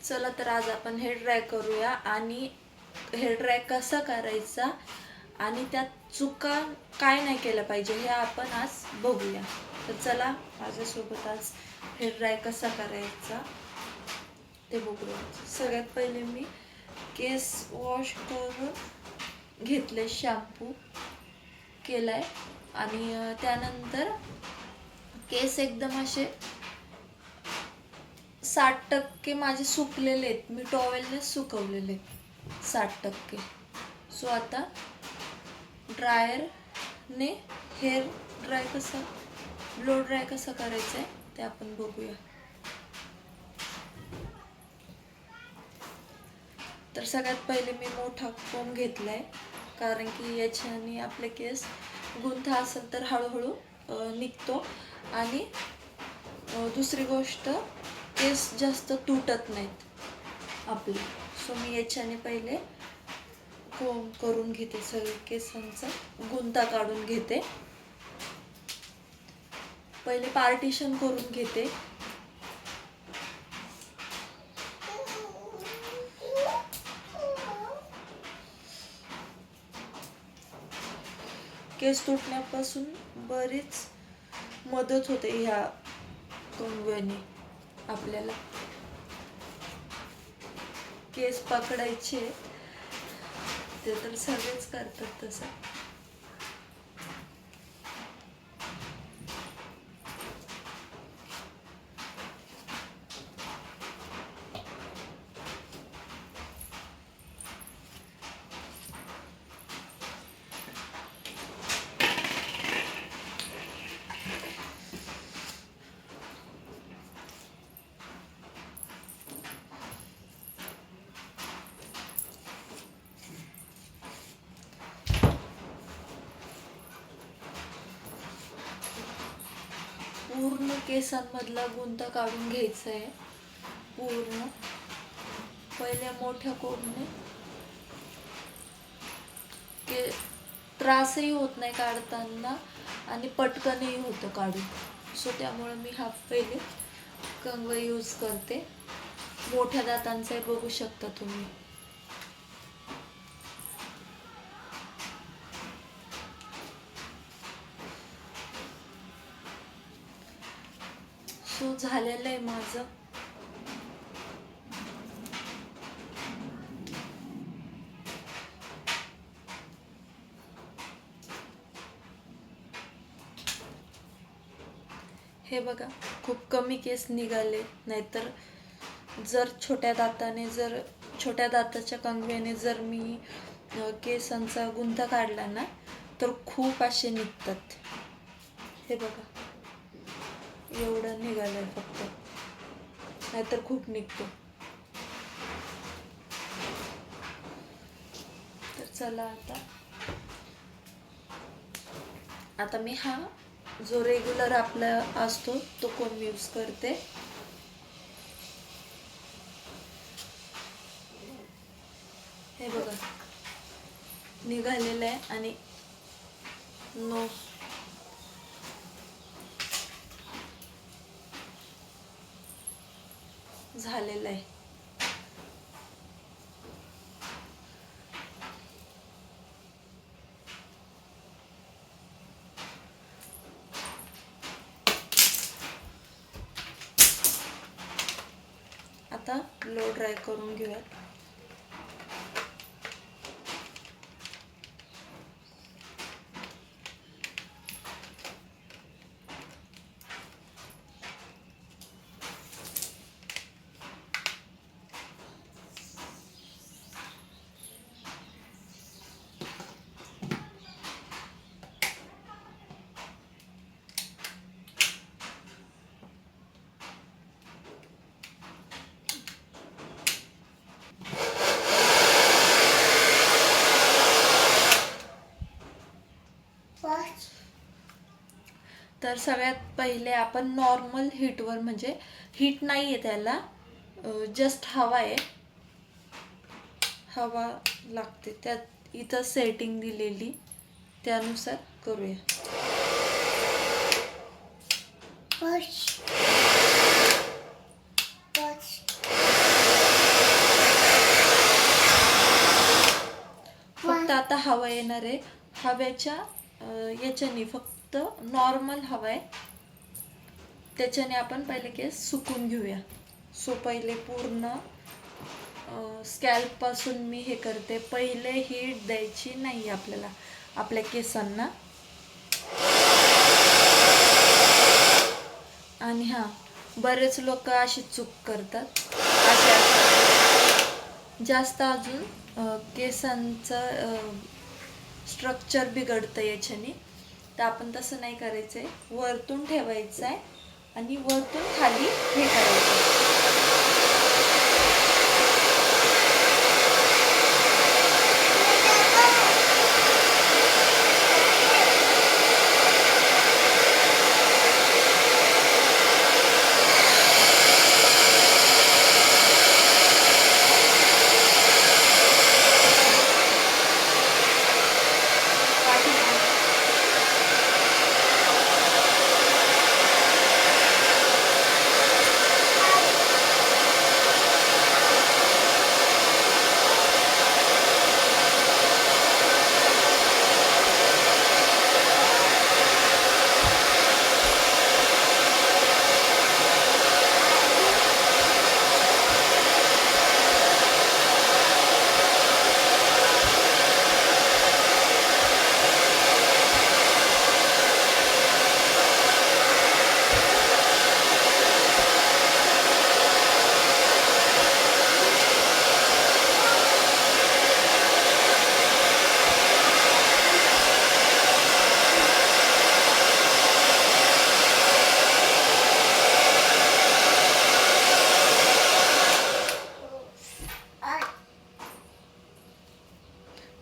चला तर आज आपण हेअर ड्राय करूया आणि हेअर ड्राय कसा करायचा आणि त्यात चुका काय नाही केलं पाहिजे हे आपण आज बघूया. तर चला माझ्यासोबत आज हेअर ड्राय कसा करायचा ते बघूया. सगळ्यात पहिले मी केस वॉश करून घेतले, शॅम्पू केलाय आणि त्यानंतर केस एकदम असे 60% माझे सुकलेले आहेत. मी टॉवेलने सुकवलेले 60%. सो आता ड्रायरने हेअर ड्राय कसा, ब्लो ड्राय कसा करायचा आहे ते आपण बघूया. तर सगळ्यात पहिले मी मोठा कोंब घेतलाय, कारण की याच्याने आपले केस गुंता असेल तर हळूहळू निघतो आणि दुसरी गोष्ट केस जास्त तुटत नाहीत आपले. सो मी याच्याने पहिले कोंब करून घेते, सगळे केसांचा गुंता काढून घेते. पहिले पार्टिशन करून घेते. केस तुटण्यापासून बरीच मदत होते ह्या कोंबव्याने. आपल्याला केस पकडायचे ते तर सगळेच करतात तसं. पूर्ण केसांमधला गुंता काढून घ्यायचा आहे पूर्ण. पहिल्या मोठ्या कोंबने के त्रासही होत नाही काढताना आणि पटकनही होतं काढून. सो त्यामुळे मी हा पहिले कंगवा यूज करते. मोठ्या दातांचाही बघू शकता तुम्ही. सो झालेलं आहे माझं. हे बघा, खूप कमी केस निघाले. नाहीतर जर छोट्या दाताच्या कंगव्याने जर मी केसांचा गुंता काढला ना तर खूप असे निघतात. हे बघा, एवढं निघालंय फक्त, नाहीतर खूप निघतो. तर चला आता मी हा जो रेग्युलर आपला असतो तो कोंब यूज करते. हे बघा, निघालेलं आहे आणि नो झालेलं आहे. आता ब्लो ड्राय करून घेऊयात. तर सगळ्यात पहिले आपण नॉर्मल हीटवर, म्हणजे हीट नाही आहे त्याला, जस्ट हवा आहे, हवा लागते त्यात. इथं सेटिंग दिलेली त्यानुसार करूया. हवा येणार आहे. हव्याच्या याच्याने फक्त नॉर्मल हवा आहे त्याच्याने आपण पहिले केस सुकून घेऊया. सो पहिले पूर्ण स्कॅल्प पासून मी हे करते. पहिले हीट द्यायची नाही आपल्याला आपल्या केसांना. आणि हां, बरेच लोक अशी चूक करतात, जास्त अजून केसांचं स्ट्रक्चर बिघडतं याच्याने. तर आपण तसं नाही करायचं आहे. वरतून ठेवायचं आहे आणि वरतून खाली हे करायचं.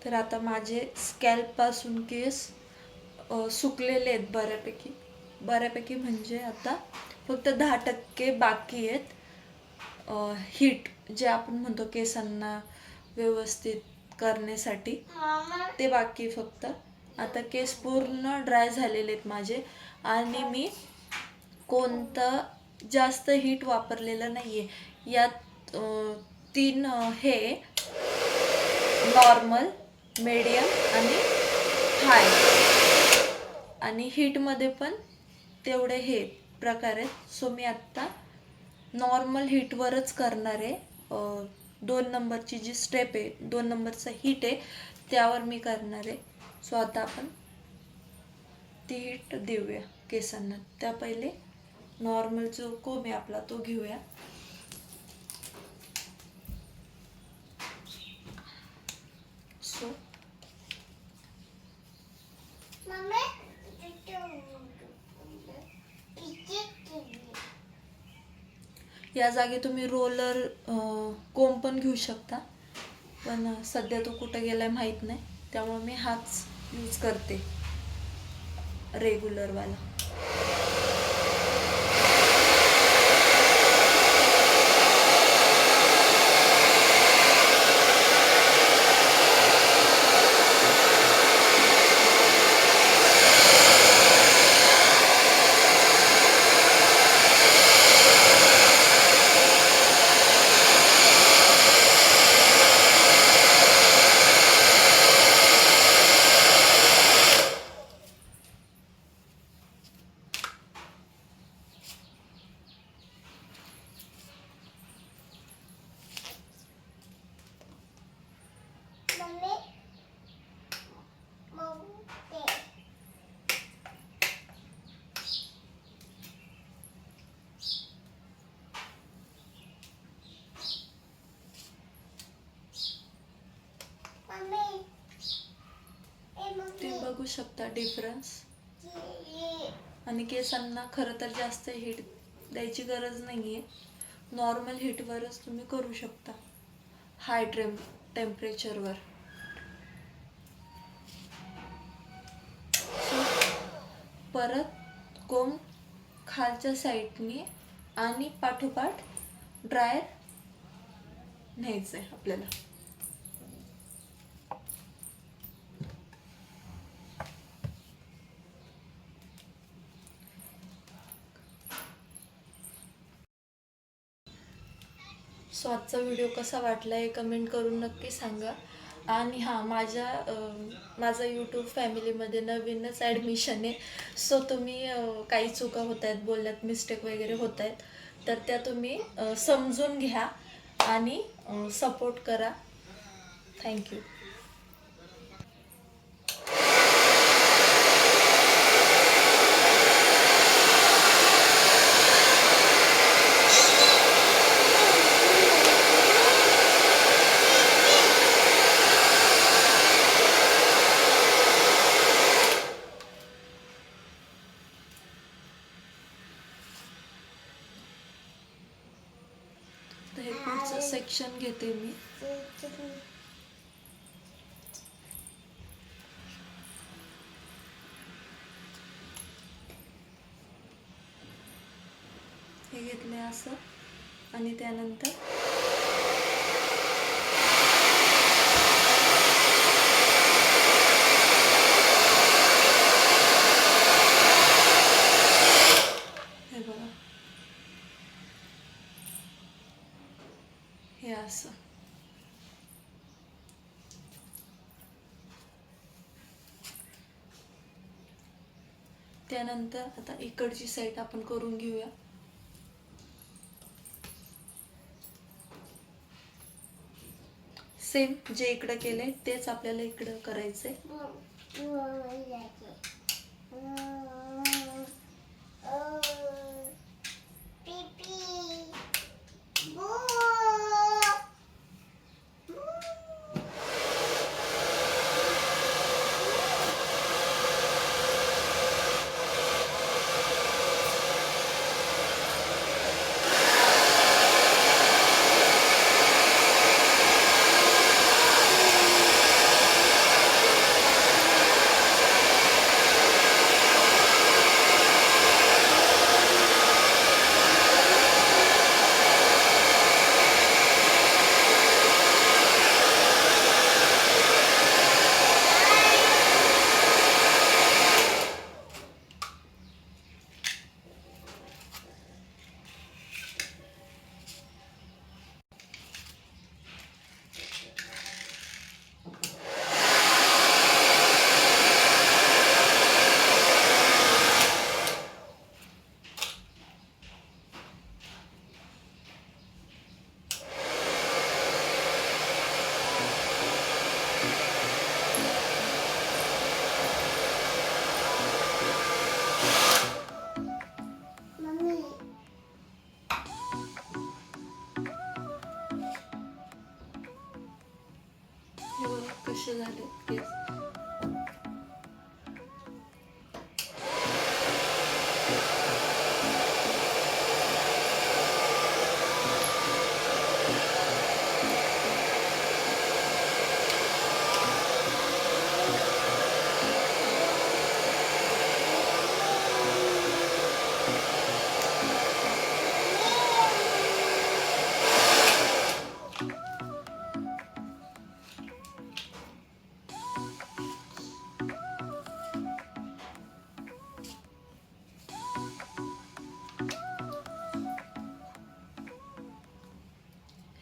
तर आता माझे स्कॅल्पपासून केस सुकलेले आहेत बऱ्यापैकी म्हणजे आता फक्त 10% बाकी आहेत हीट जे आपण म्हणतो केसांना व्यवस्थित करण्यासाठी, ते बाकी फक्त. आता केस पूर्ण ड्राय झालेले आहेत माझे आणि मी कोणतं जास्त हीट वापरलेलं नाही आहे. यात 3 हे नॉर्मल, मीडियम आणि हाय, आणि हीटमध्ये पण तेवढे हे प्रकार आहेत. सो मी आत्ता नॉर्मल हीटवरच करणार आहे. 2 नंबरची जी स्टेप आहे, 2 नंबरचा हीट आहे त्यावर मी करणार आहे. सो आता आपण ती हीट देऊया केसांना. त्या पहिले नॉर्मल जो कोंब आहे आपला तो घेऊया. सो या जागी तुम्ही रोलर कोंब पण घेऊ शकता, पण सध्या तो कुठं गेलाय माहीत नाही, त्यामुळे मी हाच यूज करते रेग्युलरवाला. तुम्ही बघू शकता डिफरन्स. आणि केसांना खरं तर जास्त हीट द्यायची गरज नाही आहे. नॉर्मल हीटवरच तुम्ही करू शकता, हाय टेम्परेचरवर. परत कोंब खालच्या साईडने आणि पाठोपाठ ड्रायर न्यायचं आहे आपल्याला. सो आजचा व्हिडिओ कसा वाटला हे कमेंट करून नक्की सांगा. आणि हां, माझं यूट्यूब फॅमिलीमध्ये नवीनच ॲडमिशन आहे. सो तुम्ही काही चुका होत आहेत, बोलण्यात मिस्टेक वगैरे होत आहेत, तर त्या तुम्ही समजून घ्या आणि सपोर्ट करा. थँक्यू. तर हे पुढचं सेक्शन घेते मी. हे घेतले असं आणि त्यानंतर हे बघा, हे असं. त्यानंतर आता इकडची साईड आपण करून घेऊया. सेम जे इकडं केलंय तेच आपल्याला इकडं करायचंय. हे बघा कसे झाले केस.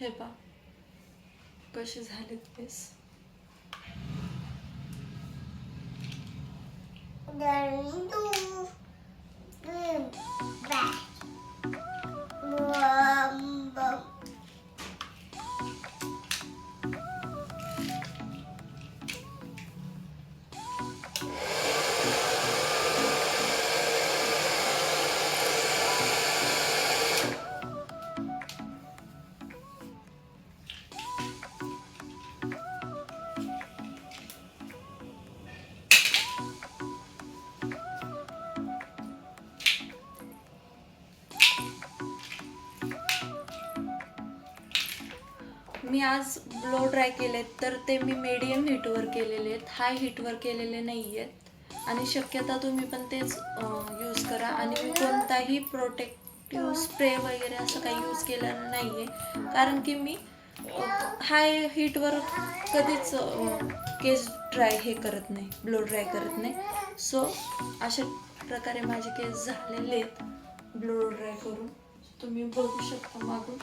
हे पहा कसे झाले केस. मी आज ब्लो ड्राय केलेत तर ते मी मीडियम हीटवर केलेले आहेत, हाय हीटवर केलेले नाही आहेत. आणि शक्यता तुम्ही पण तेच यूज करा. आणि मी कोणताही प्रोटेक्टिव्ह स्प्रे वगैरे असं काही यूज केलेलं नाही आहे, कारण की मी हाय हीटवर कधीच केस ड्राय हे करत नाही, ब्लो ड्राय करत नाही. सो अशा प्रकारे माझे केस झालेले आहेत ब्लो ड्राय करून. तुम्ही बघू शकता मागून.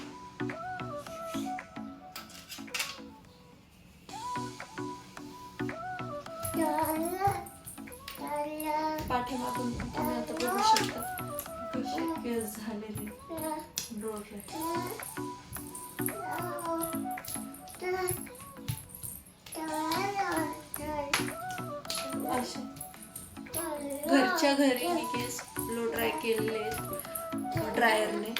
असे घरच्या घरी मी केस ब्लो ड्राय केलेले ड्रायरने.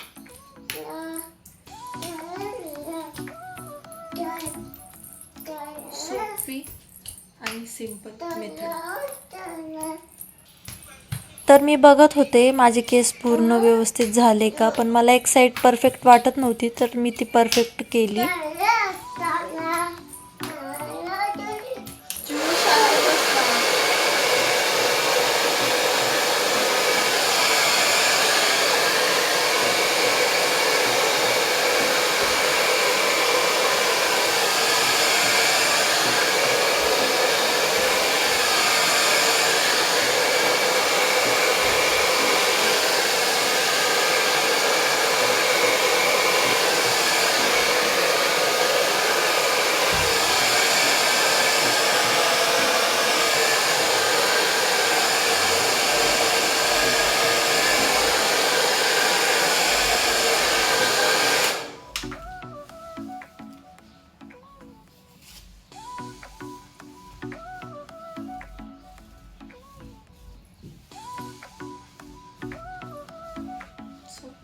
सोपी आणि सिंपल मेथड. तर मी बघत होते माझे केस पूर्ण व्यवस्थित झाले का, पण मला एक साईड परफेक्ट वाटत नव्हती तर मी ती परफेक्ट केली.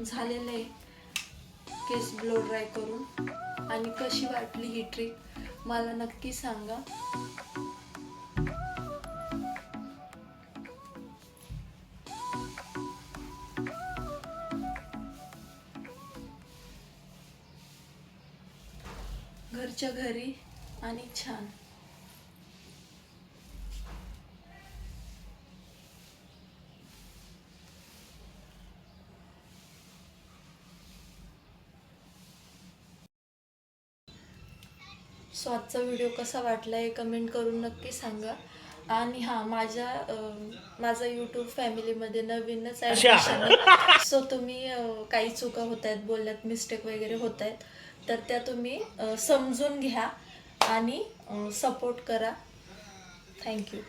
झालेलं आहे केस ब्लो ड्राय करून. आणि कशी वाटली ही ट्रिक मला नक्की सांगा. घरच्या घरी आणि छान. सो आजचा व्हिडिओ कसा वाटला हे कमेंट करून नक्की सांगा. आणि हां, माझा यूट्यूब फॅमिलीमध्ये नवीनच ॲडमिशन आहे. सो तुम्ही काही चुका होत आहेत, बोलल्यात मिस्टेक वगैरे होत आहेत, तर त्या तुम्ही समजून घ्या आणि सपोर्ट करा. थँक्यू.